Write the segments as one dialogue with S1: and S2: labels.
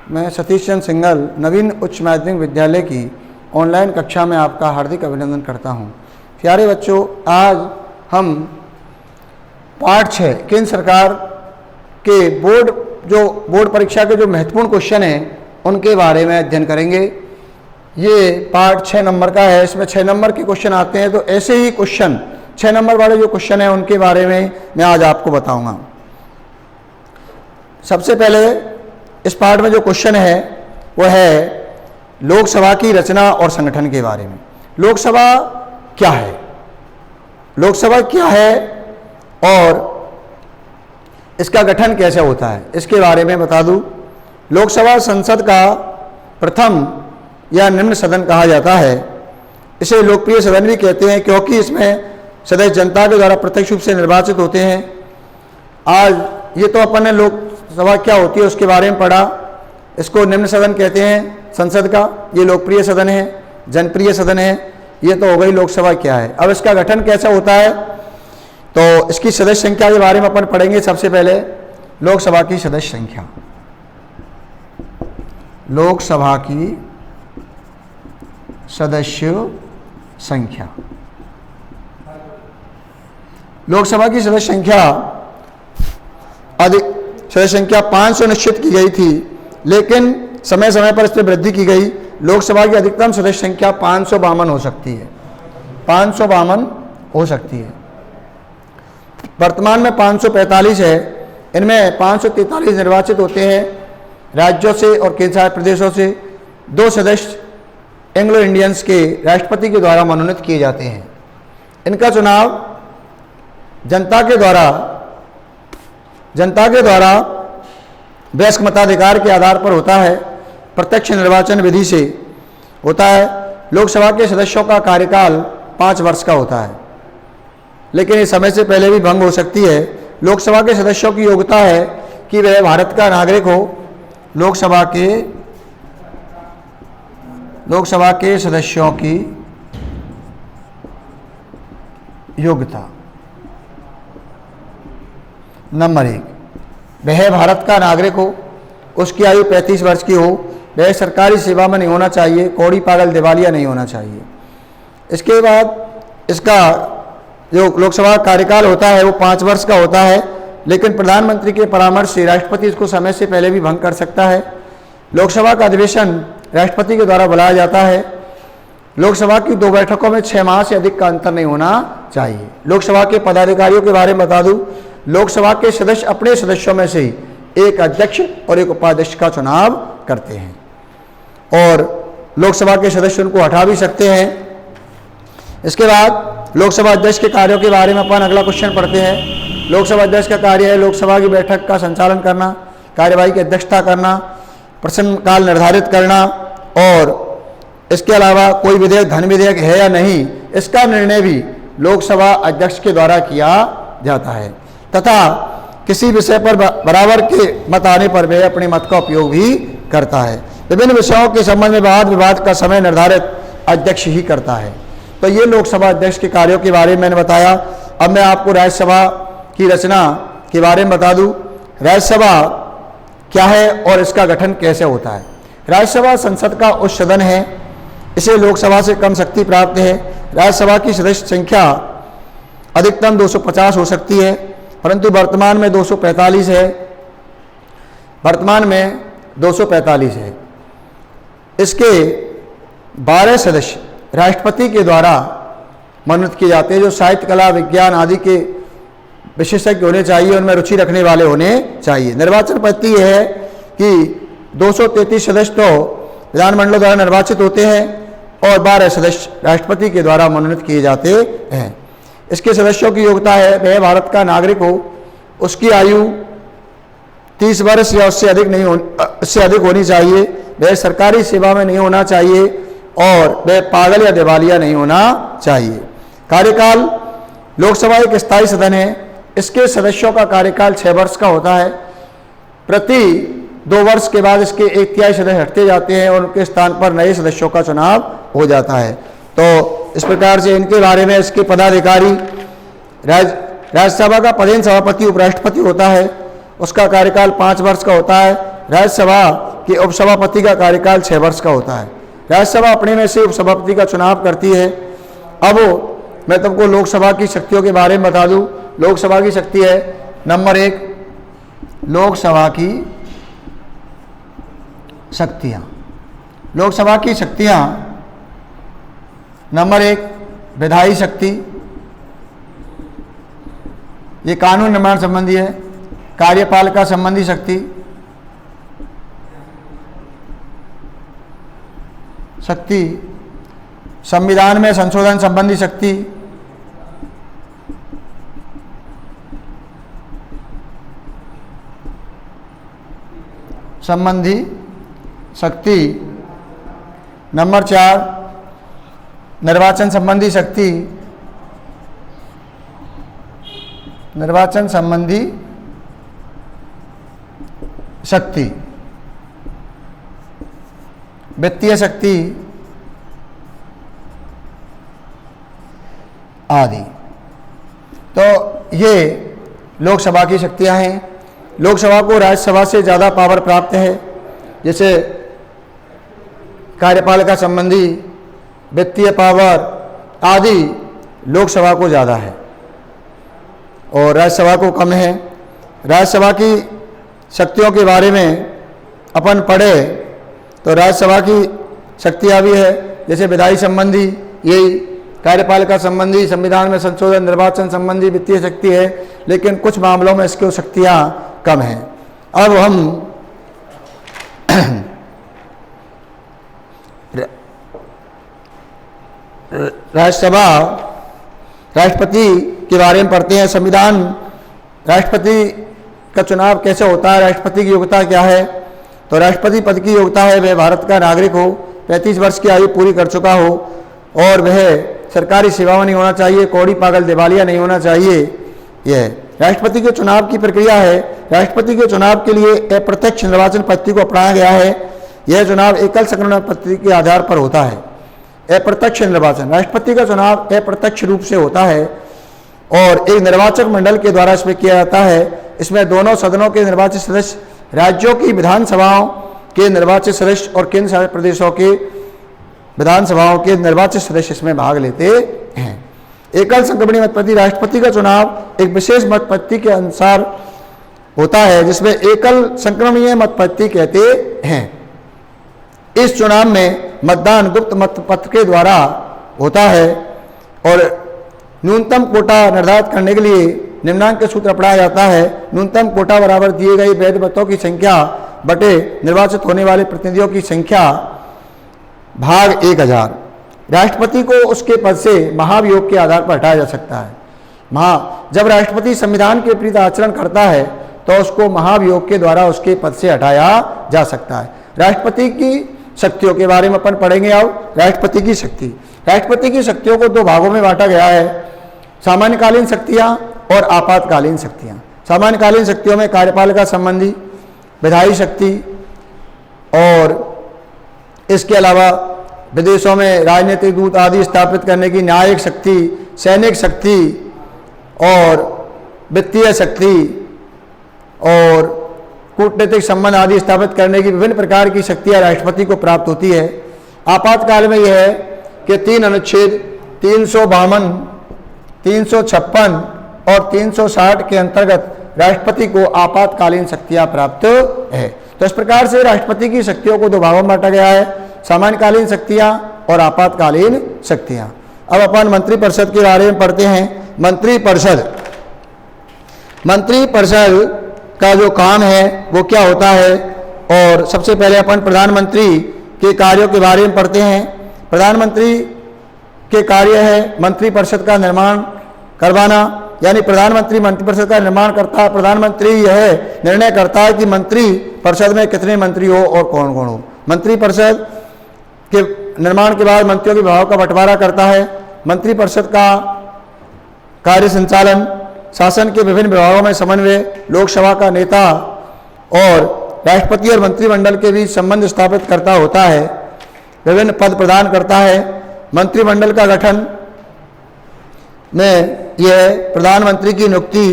S1: मैं सतीश चंद्र सिंघल नवीन उच्च माध्यमिक विद्यालय की ऑनलाइन कक्षा में आपका हार्दिक अभिनंदन करता हूं। प्यारे बच्चों, आज हम पाठ 6 केंद्र सरकार के बोर्ड परीक्षा के जो महत्वपूर्ण क्वेश्चन हैं उनके बारे में अध्ययन करेंगे। ये पार्ट 6 नंबर का है। इसमें 6 नंबर के क्वेश्चन आते हैं, तो ऐसे ही क्वेश्चन 6 नंबर वाले जो क्वेश्चन हैं उनके बारे में मैं आज आपको बताऊंगा। सबसे पहले इस पार्ट में जो क्वेश्चन है वह है लोकसभा की रचना और संगठन के बारे में। लोकसभा क्या है, लोकसभा क्या है और इसका गठन कैसे होता है, इसके बारे में बता दूं। लोकसभा संसद का प्रथम या निम्न सदन कहा जाता है। इसे लोकप्रिय सदन भी कहते हैं क्योंकि इसमें सदस्य जनता के द्वारा प्रत्यक्ष रूप से निर्वाचित होते हैं। आज ये तो अपन ने लोकसभा क्या होती है उसके बारे में पढ़ा। इसको निम्न सदन कहते हैं संसद का। ये लोकप्रिय सदन है, जनप्रिय सदन है। ये तो हो गई लोकसभा क्या है। अब इसका गठन कैसे होता है, तो इसकी सदस्य संख्या के बारे में अपन पढ़ेंगे। सबसे पहले लोकसभा की सदस्य संख्या। लोकसभा की सदस्य संख्या, लोकसभा की सदस्य संख्या 500 निश्चित की गई थी, लेकिन समय समय पर इस पर वृद्धि की गई। लोकसभा की अधिकतम सदस्य संख्या 552 हो सकती है, 552 हो सकती है। वर्तमान में 545 है। इनमें 543 निर्वाचित होते हैं राज्यों से और केंद्र शासित प्रदेशों से। 2 सदस्य एंग्लो इंडियंस के राष्ट्रपति के द्वारा मनोनीत किए जाते हैं। इनका चुनाव जनता के द्वारा वयस्क मताधिकार के आधार पर होता है, प्रत्यक्ष निर्वाचन विधि से होता है। लोकसभा के सदस्यों का कार्यकाल 5 वर्ष का होता है, लेकिन ये समय से पहले भी भंग हो सकती है। लोकसभा के सदस्यों की योग्यता है कि वह भारत का नागरिक हो। लोकसभा के सदस्यों की योग्यता नंबर 1, वह भारत का नागरिक हो, उसकी आयु 35 वर्ष की हो, वह सरकारी सेवा में नहीं होना चाहिए, कौड़ी पागल दिवालिया नहीं होना चाहिए। इसके बाद इसका जो लोकसभा कार्यकाल होता है वो 5 वर्ष का होता है, लेकिन प्रधानमंत्री के परामर्श से राष्ट्रपति इसको समय से पहले भी भंग कर सकता है। लोकसभा का अधिवेशन राष्ट्रपति के द्वारा बुलाया जाता है। लोकसभा की 2 बैठकों में 6 माह से अधिक का अंतर नहीं होना चाहिए। लोकसभा के पदाधिकारियों के बारे में बता दूं। लोकसभा के सदस्य अपने सदस्यों में से एक अध्यक्ष और एक उपाध्यक्ष का चुनाव करते हैं, और लोकसभा के सदस्य उनको हटा भी सकते हैं। इसके बाद लोकसभा अध्यक्ष के कार्यों के बारे में अपन अगला क्वेश्चन पढ़ते हैं। लोकसभा अध्यक्ष का कार्य है लोकसभा की बैठक का संचालन करना, कार्यवाही की अध्यक्षता करना, प्रश्नकाल निर्धारित करना, और इसके अलावा कोई विधेयक धन विधेयक है या नहीं इसका निर्णय भी लोकसभा अध्यक्ष के द्वारा किया जाता है, तथा किसी विषय पर बराबर के मत आने पर वह अपने मत का उपयोग भी करता है। विभिन्न विषयों के संबंध में वाद विवाद का समय निर्धारित अध्यक्ष ही करता है। तो ये लोकसभा अध्यक्ष के कार्यों के बारे में मैंने बताया। अब मैं आपको राज्यसभा की रचना के बारे में बता दूं। राज्यसभा क्या है और इसका गठन कैसे होता है। राज्यसभा संसद का उच्च सदन है। इसे लोकसभा से कम शक्ति प्राप्त है। राज्यसभा की सदस्य संख्या अधिकतम 250 हो सकती है, परंतु वर्तमान में 245 है। वर्तमान में 245 है। इसके 12 सदस्य राष्ट्रपति के द्वारा मनोनीत किए जाते हैं, जो साहित्य, कला, विज्ञान आदि के विशेषज्ञ होने चाहिए, उनमें रुचि रखने वाले होने चाहिए। निर्वाचन पद्धति यह है कि 233 सदस्य तो विधानमंडल द्वारा निर्वाचित होते हैं और 12 सदस्य राष्ट्रपति के द्वारा मनोनीत किए जाते हैं। इसके सदस्यों की योग्यता है वह भारत का नागरिक हो, उसकी आयु 30 वर्ष या उससे अधिक होनी चाहिए, वह सरकारी सेवा में नहीं होना चाहिए और वह पागल या दिवालिया नहीं होना चाहिए। कार्यकाल, लोकसभा एक स्थायी सदन है। इसके सदस्यों का कार्यकाल 6 वर्ष का होता है। प्रति 2 वर्ष के बाद इसके 1/3 सदस्य हटते जाते हैं और उनके स्थान पर नए सदस्यों का चुनाव हो जाता है। तो इस प्रकार से इनके बारे में इसके पदाधिकारी, राज्यसभा का प्रधान सभापति उपराष्ट्रपति होता है, उसका कार्यकाल 5 वर्ष का होता है। राज्यसभा कि उपसभापति का कार्यकाल 6 वर्ष का होता है। राज्यसभा अपने में से उपसभापति का चुनाव करती है। अब मैं तुमको लोकसभा की शक्तियों के बारे में बता दूं। लोकसभा की शक्ति है नंबर 1, लोकसभा की शक्तियां। लोकसभा की शक्तियां नंबर 1, विधायी शक्ति, ये कानून निर्माण संबंधी है। कार्यपालिका संबंधी शक्ति, संविधान में संशोधन संबंधी शक्ति, नंबर 4, निर्वाचन संबंधी शक्ति, वित्तीय शक्ति आदि। तो ये लोकसभा की शक्तियां हैं। लोकसभा को राज्यसभा से ज़्यादा पावर प्राप्त है, जैसे कार्यपालिका संबंधी, वित्तीय पावर आदि लोकसभा को ज़्यादा है और राज्यसभा को कम है। राज्यसभा की शक्तियों के बारे में अपन पढ़े तो राज्यसभा की शक्तियाँ भी है, जैसे विधायी संबंधी, यही कार्यपालिका संबंधी, संविधान में संशोधन, निर्वाचन संबंधी, वित्तीय शक्ति है, लेकिन कुछ मामलों में इसकी शक्तियाँ कम हैं। अब हम राज्यसभा, राष्ट्रपति के बारे में पढ़ते हैं। संविधान, राष्ट्रपति का चुनाव कैसे होता है, राष्ट्रपति की योग्यता क्या है। तो राष्ट्रपति पद की योग्यता है वह भारत का नागरिक हो, 35 वर्ष की आयु पूरी कर चुका हो और वह सरकारी सेवा में नहीं होना चाहिए, कौड़ी पागल दिवालिया नहीं होना चाहिए। यह राष्ट्रपति के चुनाव की प्रक्रिया है। राष्ट्रपति के चुनाव के लिए अप्रत्यक्ष निर्वाचन पद्धति को अपनाया गया है। यह चुनाव एकल संक्रमण पद्धति के आधार पर होता है। अप्रत्यक्ष निर्वाचन, राष्ट्रपति का चुनाव अप्रत्यक्ष रूप से होता है और एक निर्वाचक मंडल के द्वारा इसमें किया जाता है। इसमें दोनों सदनों के निर्वाचित सदस्य, राज्यों की विधानसभाओं के निर्वाचित सदस्य और केंद्र शासित प्रदेशों के विधानसभाओं के निर्वाचित सदस्य इसमें भाग लेते हैं। एकल संक्रमणीय मत पद्धति, राष्ट्रपति का चुनाव एक विशेष मत पद्धति के अनुसार होता है जिसमें एकल संक्रमणीय मत पद्धति कहते हैं। इस चुनाव में मतदान गुप्त मतपत्र के द्वारा होता है और न्यूनतम कोटा निर्धारित करने के लिए निम्नांक सूत्र अपनाया जाता है। न्यूनतम कोटा बराबर दिए गए वैध मतों की संख्या बटे निर्वाचित होने वाले प्रतिनिधियों की संख्या भाग 1000। राष्ट्रपति को उसके पद से महाभियोग के आधार पर हटाया जा सकता है। जब राष्ट्रपति संविधान के विपरीत आचरण करता है तो उसको महाभियोग के द्वारा उसके पद से हटाया जा सकता है। राष्ट्रपति की शक्तियों के बारे में अपन पढ़ेंगे। अब राष्ट्रपति की शक्तियों को 2 भागों में बांटा गया है, सामान्यकालीन शक्तियाँ और आपातकालीन शक्तियाँ। सामान्यकालीन शक्तियों में कार्यपालिका संबंधी, विधायी शक्ति और इसके अलावा विदेशों में राजनीतिक दूत आदि स्थापित करने की न्यायिक शक्ति, सैनिक शक्ति और वित्तीय शक्ति और कूटनीतिक संबंध आदि स्थापित करने की विभिन्न प्रकार की शक्तियां राष्ट्रपति को प्राप्त होती है। आपातकाल में यह है कि 3 अनुच्छेद 352, 356 और 360 के अंतर्गत राष्ट्रपति को आपातकालीन शक्तियां प्राप्त है। तो इस प्रकार से राष्ट्रपति की शक्तियों को 2 भागों में बांटा गया है, सामान्यकालीन शक्तियां और आपातकालीन शक्तियां। अब अपन मंत्रिपरिषद के बारे में पढ़ते हैं। मंत्रिपरिषद का जो काम है वो क्या होता है, और सबसे पहले अपन प्रधानमंत्री के कार्यों के बारे में पढ़ते हैं। प्रधानमंत्री के कार्य है मंत्रिपरिषद का निर्माण करवाना, यानी प्रधानमंत्री मंत्रिपरिषद का निर्माण करता है। प्रधानमंत्री यह निर्णय करता है कि मंत्रिपरिषद में कितने मंत्री हो और कौन कौन हो। मंत्रिपरिषद के निर्माण के बाद मंत्रियों के विभाग का बंटवारा करता है। मंत्रिपरिषद का कार्य संचालन, शासन के विभिन्न विभागों में समन्वय, लोकसभा का नेता और राष्ट्रपति और मंत्रिमंडल के बीच संबंध स्थापित करता होता है, विभिन्न पद प्रदान करता है। मंत्रिमंडल का गठन में यह प्रधानमंत्री की नियुक्ति,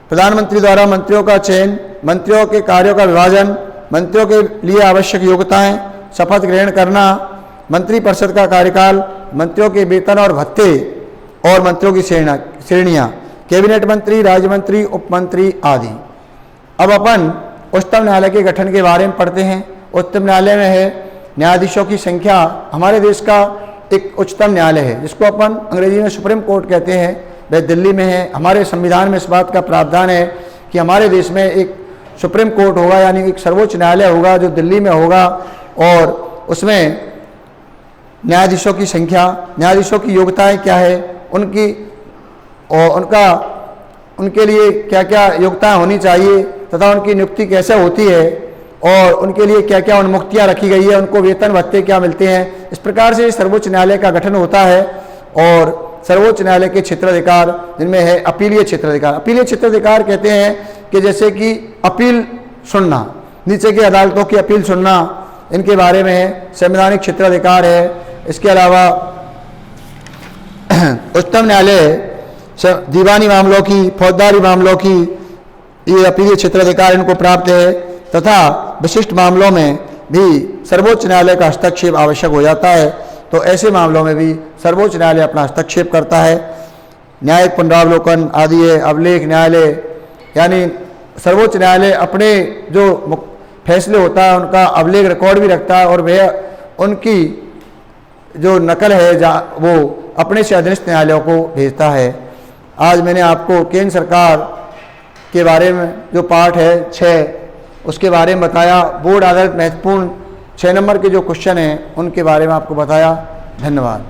S1: प्रधानमंत्री द्वारा मंत्रियों का चयन, मंत्रियों के कार्यों का विभाजन मंत्रियों के लिए आवश्यक योग्यताएं, शपथ ग्रहण करना, मंत्रिपरिषद का कार्यकाल, मंत्रियों के वेतन और भत्ते और मंत्रियों की श्रेणियाँ, कैबिनेट मंत्री, राज्य मंत्री, उप मंत्री आदि। अब अपन उच्चतम न्यायालय के गठन के बारे में पढ़ते हैं। उच्चतम न्यायालय में है न्यायाधीशों की संख्या। हमारे देश का एक उच्चतम न्यायालय है जिसको अपन अंग्रेजी में सुप्रीम कोर्ट कहते हैं, वह दिल्ली में है। हमारे संविधान में इस बात का प्रावधान है कि हमारे देश में एक सुप्रीम कोर्ट होगा, यानी एक सर्वोच्च न्यायालय होगा जो दिल्ली में होगा, और उसमें न्यायाधीशों की संख्या, न्यायाधीशों की योग्यताएं क्या है, उनकी और उनके लिए क्या क्या योग्यताएं होनी चाहिए तथा उनकी नियुक्ति कैसे होती है और उनके लिए क्या क्या उन्मुक्तियाँ रखी गई है, उनको वेतन भत्ते क्या मिलते हैं। इस प्रकार से सर्वोच्च न्यायालय का गठन होता है। और सर्वोच्च न्यायालय के क्षेत्राधिकार जिनमें है अपीलीय क्षेत्राधिकार। अपीलीय क्षेत्राधिकार कहते हैं कि जैसे कि अपील सुनना, नीचे की अदालतों की अपील सुनना, इनके बारे में है। संवैधानिक क्षेत्राधिकार है। इसके अलावा उच्चतम न्यायालय दीवानी मामलों की, फौजदारी मामलों की ये अपीलीय क्षेत्राधिकार इनको प्राप्त है, तथा विशिष्ट मामलों में भी सर्वोच्च न्यायालय का हस्तक्षेप आवश्यक हो जाता है। तो ऐसे मामलों में भी सर्वोच्च न्यायालय अपना हस्तक्षेप करता है। न्यायिक पुनरावलोकन आदि है। अभिलेख न्यायालय, यानी सर्वोच्च न्यायालय अपने जो फैसले होता है उनका अभिलेख रिकॉर्ड भी रखता है और वह उनकी जो नकल है वो अपने से अधीनस्थ न्यायालयों को भेजता है। आज मैंने आपको केंद्र सरकार के बारे में जो पार्ट है 6 उसके बारे में बताया। बोर्ड आधारित महत्वपूर्ण 6 नंबर के जो क्वेश्चन हैं उनके बारे में आपको बताया। धन्यवाद।